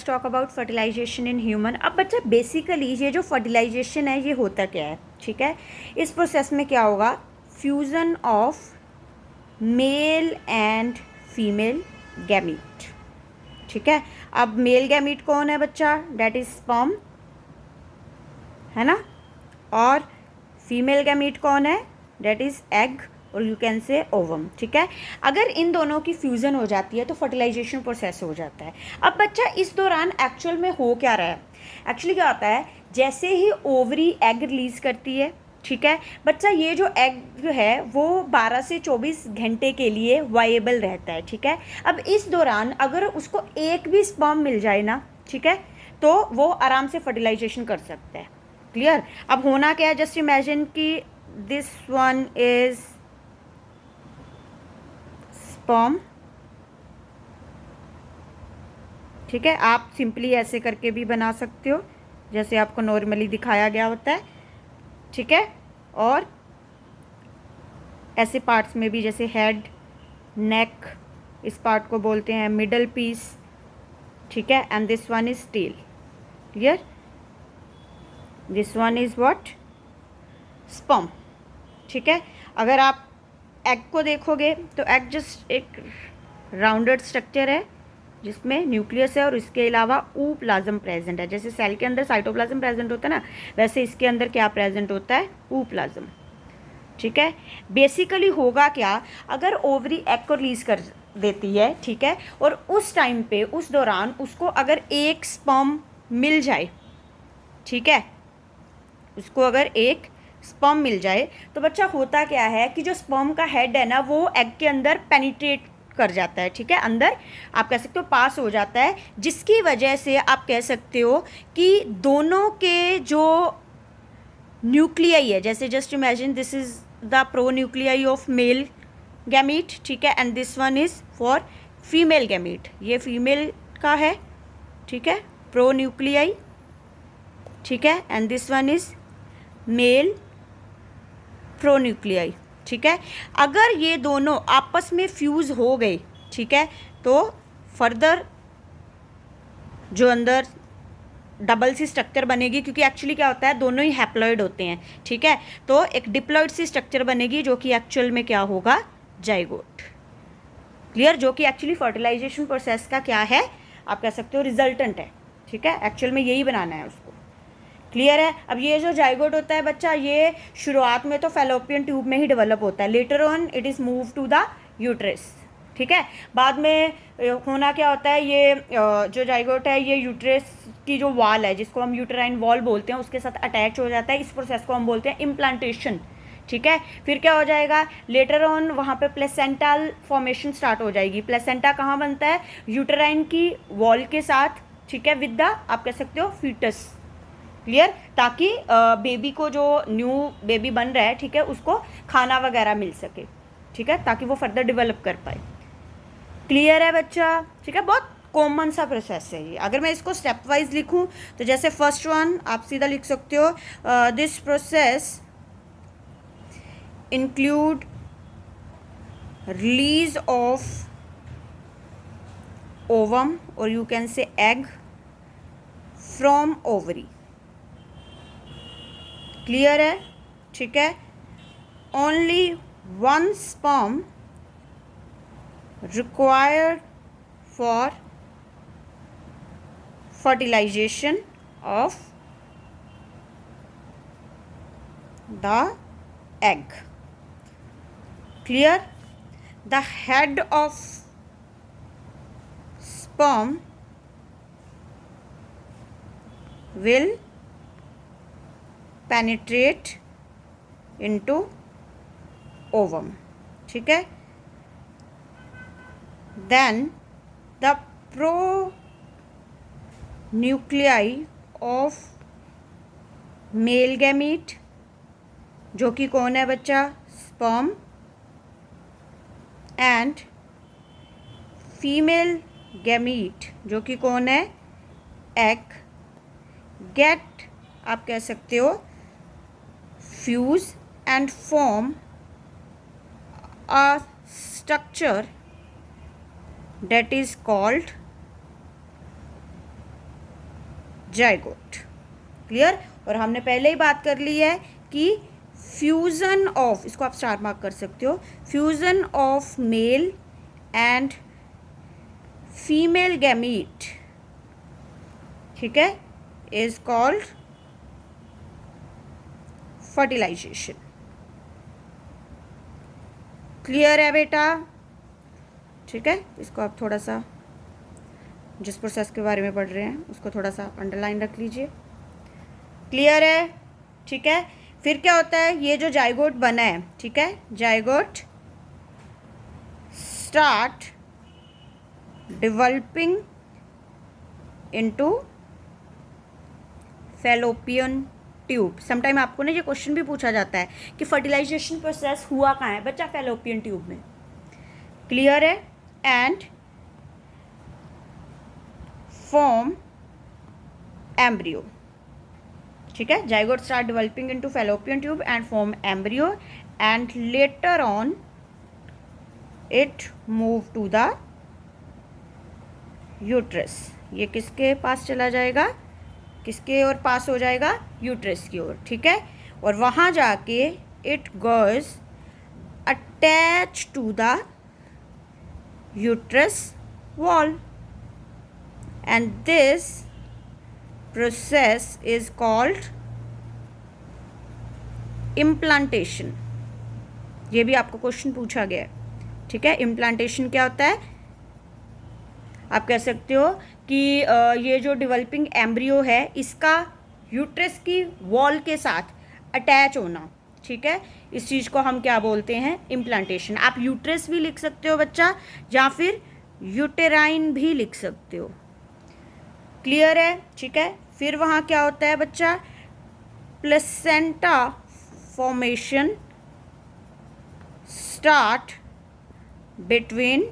Let's talk about fertilization in human. अब बच्चा basically ये जो फर्टिलाइजेशन है ये होता क्या है, ठीक है। इस प्रोसेस में क्या होगा, fusion of male and female gamete, ठीक है। अब मेल गैमीट कौन है बच्चा, डेट इज स्पर्म, है ना, और फीमेल गैमीट कौन है, डेट इज एग और यू कैन से ओवम, ठीक है। अगर इन दोनों की फ्यूज़न हो जाती है तो फर्टिलाइजेशन प्रोसेस हो जाता है। अब बच्चा इस दौरान एक्चुअल में हो क्या रहा है, एक्चुअली क्या होता है, जैसे ही ओवरी एग रिलीज करती है, ठीक है बच्चा, ये जो एग है वो 12 से 24 घंटे के लिए वाइएबल रहता है, ठीक है। अब इस दौरान अगर उसको एक भी स्पर्म मिल जाए ना, ठीक है, तो वो आराम से फर्टिलाइजेशन कर सकता है। क्लियर। अब होना क्या है, जस्ट इमेजिन कि दिस वन इज स्पर्म, ठीक है। आप सिंपली ऐसे करके भी बना सकते हो जैसे आपको नॉर्मली दिखाया गया होता है, ठीक है। और ऐसे पार्ट्स में भी, जैसे हेड, नेक, इस पार्ट को बोलते हैं मिडल पीस, ठीक है। And this one is tail. Clear. This one is what, sperm, ठीक है। अगर आप एग को देखोगे तो एग जस्ट एक राउंडेड स्ट्रक्चर है जिसमें न्यूक्लियस है और इसके अलावा ऊप्लाज्म प्रेजेंट है। जैसे सेल के अंदर साइटोप्लाज्म प्रेजेंट होता है ना, वैसे इसके अंदर क्या प्रेजेंट होता है, ऊप्लाज्म, ठीक है। बेसिकली होगा क्या, अगर ओवरी एग को रिलीज कर देती है, ठीक है, और उस टाइम पे, उस दौरान उसको अगर एक स्पर्म मिल जाए, ठीक है, उसको अगर एक स्पर्म मिल जाए तो बच्चा होता क्या है कि जो स्पर्म का हेड है ना वो एग के अंदर पेनिट्रेट कर जाता है, ठीक है, अंदर आप कह सकते हो पास हो जाता है, जिसकी वजह से आप कह सकते हो कि दोनों के जो न्यूक्लियाई है, जैसे just imagine this is the pro nuclei of male gamete, ठीक है, and this one is for female gamete, ये फीमेल का है, ठीक है, प्रो न्यूक्लियाई, ठीक है, and this one is male pronuclei, ठीक है। अगर ये दोनों आपस में फ्यूज़ हो गए, ठीक है, तो फर्दर जो अंदर डबल सी स्ट्रक्चर बनेगी, क्योंकि एक्चुअली क्या होता है, दोनों ही हैप्लॉइड होते हैं, ठीक है, तो एक डिप्लॉइड सी स्ट्रक्चर बनेगी जो कि एक्चुअल में क्या होगा, जाइगोट। क्लियर। जो कि एक्चुअली फर्टिलाइजेशन प्रोसेस का क्या है, आप कह सकते हो रिजल्टेंट है, ठीक है, एक्चुअल में यही बनाना है उसको। क्लियर है। अब ये जो जाइगोट होता है बच्चा, ये शुरुआत में तो फैलोपियन ट्यूब में ही डेवलप होता है, later on it is move to the uterus, ठीक है। बाद में होना क्या होता है, ये जो जाइगोट है ये यूट्रस की जो वॉल है, जिसको हम यूट्राइन वॉल बोलते हैं, उसके साथ अटैच हो जाता है। इस प्रोसेस को हम बोलते हैं इम्प्लांटेशन, ठीक है। फिर क्या हो जाएगा, लेटर ऑन वहाँ पे प्लेसेंटल फॉर्मेशन स्टार्ट हो जाएगी। प्लेसेंटा कहाँ बनता है, यूट्राइन की वॉल के साथ, ठीक है, विद द आप कह सकते हो फीटस। क्लियर। ताकि बेबी को, जो न्यू बेबी बन रहा है, ठीक है, उसको खाना वगैरह मिल सके, ठीक है, ताकि वो फर्दर डेवलप कर पाए। क्लियर है बच्चा, ठीक है। बहुत कॉमन सा प्रोसेस है ये। अगर मैं इसको स्टेप वाइज लिखूं तो जैसे फर्स्ट वन आप सीधा लिख सकते हो, this process include release of ovum और you can say egg from ovary. Clear है, ठीक है। Only one sperm required for fertilization of the egg. Clear. The head of sperm will penetrate into ovum, ठीक है। Then the pronuclei of male gamete, जो कि कौन है बच्चा, sperm, and female gamete, जो कि कौन है, egg, get आप कह सकते हो fuse and form a structure that is called zygote. Clear. और हमने पहले ही बात कर ली है कि फ्यूजन ऑफ, इसको आप स्टार मार्क कर सकते हो, fusion of male and female gamete, ठीक है, इज कॉल्ड फर्टिलाइजेशन। क्लियर है बेटा? ठीक है, इसको आप थोड़ा सा जिस प्रोसेस के बारे में पढ़ रहे हैं उसको थोड़ा सा अंडरलाइन रख लीजिए। क्लियर है? ठीक है। फिर क्या होता है, ये जो जाइगोट बना है, ठीक है, zygote start developing into Fallopian tube. Sometime आपको ना ये क्वेश्चन भी पूछा जाता है कि फर्टिलाइजेशन प्रोसेस हुआ कहाँ है बच्चा? फैलोपियन ट्यूब में। क्लियर है? एंड फॉर्म एम्ब्रियो, ठीक है, zygote start developing into Fallopian tube and form embryo and later on it move to the uterus. ये किसके पास चला जाएगा? किसके ओर पास हो जाएगा? यूट्रस की ओर, ठीक है। और वहाँ जाके it goes attach to the uterus wall and this process is called implantation. ये भी आपको क्वेश्चन पूछा गया है, ठीक है। इम्प्लांटेशन क्या होता है? आप कह सकते हो कि ये जो डेवलपिंग एम्ब्रियो है इसका यूट्रस की वॉल के साथ अटैच होना, ठीक है, इस चीज़ को हम क्या बोलते हैं? इम्प्लांटेशन। आप यूट्रस भी लिख सकते हो बच्चा, या फिर यूटेराइन भी लिख सकते हो। क्लियर है? ठीक है। फिर वहाँ क्या होता है बच्चा? Placenta formation start between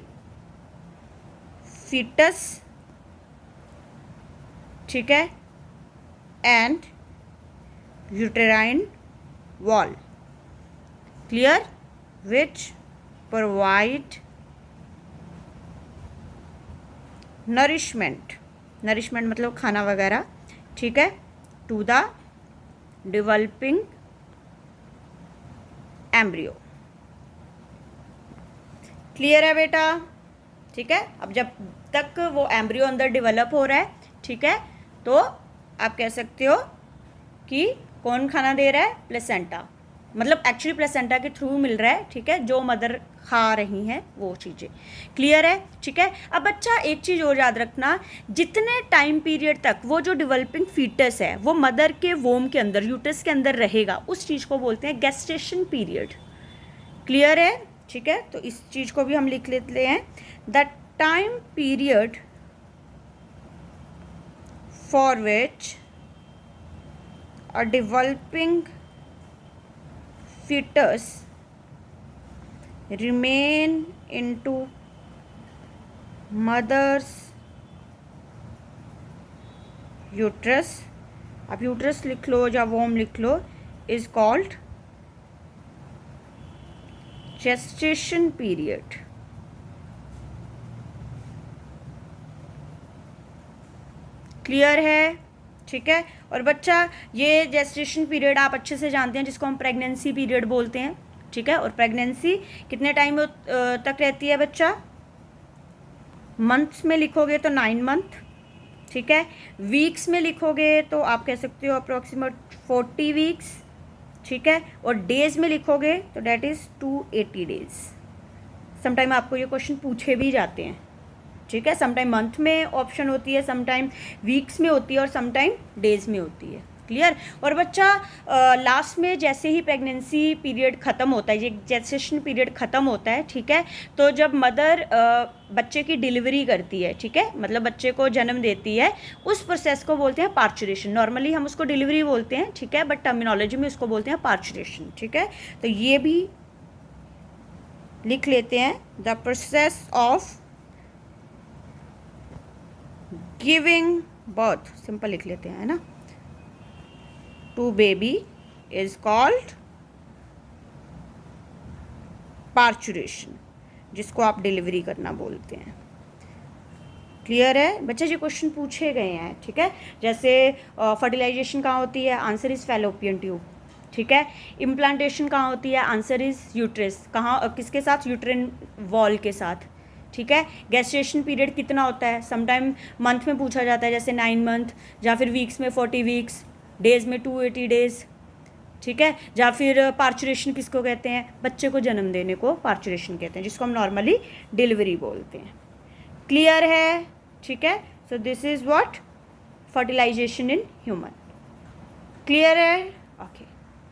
fetus, ठीक है, and uterine wall. Clear? Which provide nourishment, nourishment मतलब खाना वगैरह, ठीक है, to the developing embryo. Clear है बेटा? ठीक है। अब जब तक वो एम्ब्रियो अंदर डेवलप हो रहा है, ठीक है, तो आप कह सकते हो कि कौन खाना दे रहा है? प्लेसेंटा, मतलब एक्चुअली प्लेसेंटा के थ्रू मिल रहा है, ठीक है, जो मदर खा रही हैं वो चीज़ें। क्लियर है? ठीक है। अब बच्चा एक चीज़ और याद रखना, जितने टाइम पीरियड तक वो जो डेवलपिंग फीटस है वो मदर के वोम के अंदर, यूट्रस के अंदर रहेगा, उस चीज़ को बोलते हैं गेस्टेशन पीरियड। क्लियर है? ठीक है। तो इस चीज़ को भी हम लिख लेते हैं, the time period for which a developing fetus remain into mother's uterus, आप यूट्रस लिख लो या वोम लिख लो, is called gestation period। Clear है? ठीक है। और बच्चा ये जेस्टेशन पीरियड आप अच्छे से जानते हैं, जिसको हम प्रेगनेंसी पीरियड बोलते हैं, ठीक है। और प्रेगनेंसी कितने टाइम तक रहती है बच्चा? मंथ्स में लिखोगे तो 9 मंथ, ठीक है। वीक्स में लिखोगे तो आप कह सकते हो अप्रोक्सीमेट 40 वीक्स, ठीक है। और डेज में लिखोगे तो डेट इज़ 280 डेज। समटाइम आपको ये क्वेश्चन पूछे भी जाते हैं, ठीक है। समटाइम मंथ में ऑप्शन होती है, समटाइम वीक्स में होती है, और समटाइम डेज में होती है। क्लियर? और बच्चा लास्ट में जैसे ही प्रेगनेंसी पीरियड ख़त्म होता है, ये जेस्टेशन पीरियड ख़त्म होता है, ठीक है, तो जब मदर बच्चे की डिलीवरी करती है, ठीक है, मतलब बच्चे को जन्म देती है, उस प्रोसेस को बोलते हैं पार्चुरेशन। नॉर्मली हम उसको डिलीवरी बोलते हैं, ठीक है, बट टर्मिनोलॉजी में उसको बोलते हैं पार्चुरेशन, ठीक है। तो ये भी लिख लेते हैं, the process of giving birth, simple लिख लेते हैं, है ना, to baby is called parturition, जिसको आप डिलीवरी करना बोलते हैं। क्लियर है बच्चे, ये क्वेश्चन पूछे गए हैं, ठीक है। जैसे फर्टिलाइजेशन कहाँ होती है, आंसर इज फैलोपियन ट्यूब, ठीक है। इम्प्लांटेशन कहाँ होती है, आंसर इज यूट्रस, कहाँ किसके साथ, यूट्रिन वॉल के साथ, ठीक है। गेस्टेशन पीरियड कितना होता है, समटाइम मंथ में पूछा जाता है, जैसे 9 मंथ, या फिर वीक्स में 40 वीक्स, डेज में 280 डेज, ठीक है। या फिर पार्चुरेशन किसको कहते हैं, बच्चे को जन्म देने को पार्चुरेशन कहते हैं, जिसको हम नॉर्मली डिलीवरी बोलते हैं। क्लियर है, ठीक है। So this is what fertilization in human, clear है, ओके।